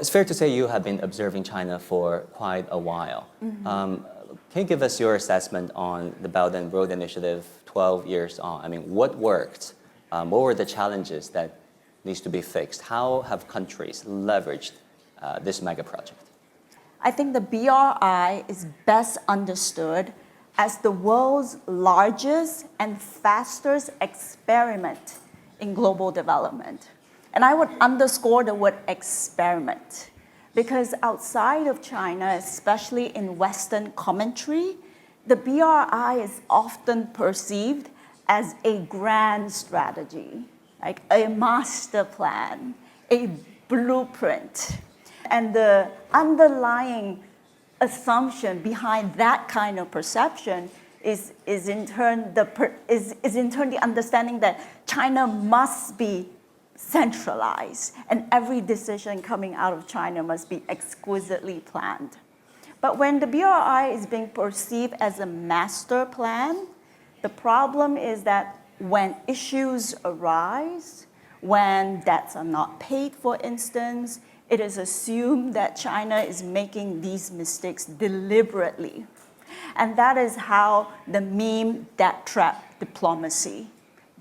it's fair to say you have been observing China for quite a while. Can you give us your assessment on the Belt and Road Initiative 12 years on? I mean, what worked? What were the challenges that needs to be fixed? How have countries leveraged this mega project? I think the BRI is best understood as the world's largest and fastest experiment in global development. And I would underscore the word experiment, because outside of China, especially in Western commentary, the BRI is often perceived as a grand strategy, like a master plan, a blueprint. And the underlying assumption behind that kind of perception is in turn the understanding that China must be centralized, and every decision coming out of China must be exquisitely planned. But when the BRI is being perceived as a master plan, the problem is that when issues arise, when debts are not paid, for instance, it is assumed that China is making these mistakes deliberately. And that is how the meme debt trap diplomacy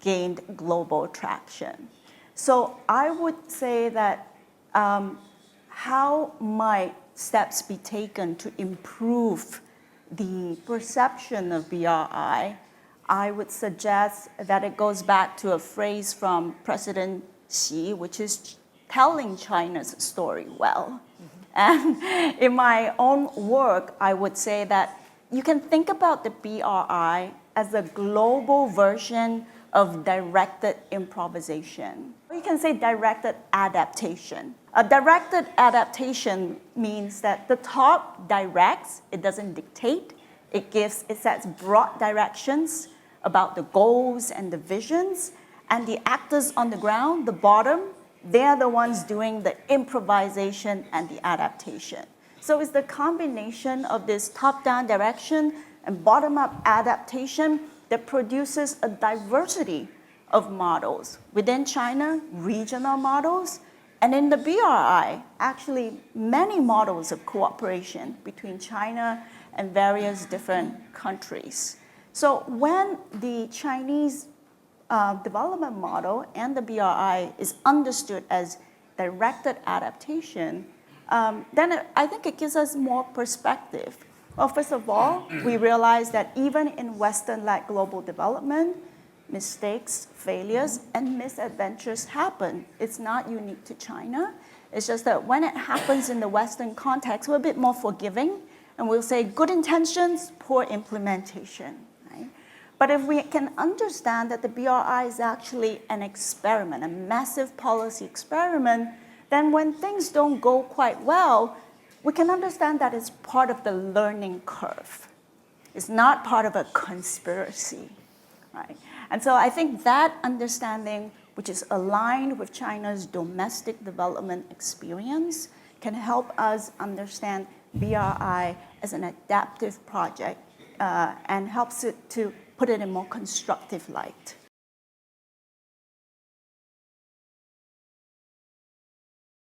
gained global traction. So I would say that how might steps be taken to improve the perception of BRI? I would suggest that it goes back to a phrase from President Xi, which is telling China's story well. And in my own work, I would say that you can think about the BRI as a global version of directed improvisation. Or you can say directed adaptation. A directed adaptation means that the top directs, it doesn't dictate, it sets broad directions about the goals and the visions, and the actors on the ground, the bottom, they're the ones doing the improvisation and the adaptation. So it's the combination of this top-down direction and bottom-up adaptation that produces a diversity of models within China, regional models, and in the BRI, actually many models of cooperation between China and various different countries. So when the Chinese development model and the BRI is understood as directed adaptation, then I think it gives us more perspective. Well, first of all, we realize that even in Western-led global development, mistakes, failures, and misadventures happen. It's not unique to China. It's just that when it happens in the Western context, we're a bit more forgiving, and we'll say good intentions, poor implementation. Right? But if we can understand that the BRI is actually an experiment, a massive policy experiment, then when things don't go quite well, we can understand that it's part of the learning curve. It's not part of a conspiracy, right? And so I think that understanding, which is aligned with China's domestic development experience, can help us understand BRI as an adaptive project and helps it to put it in more constructive light.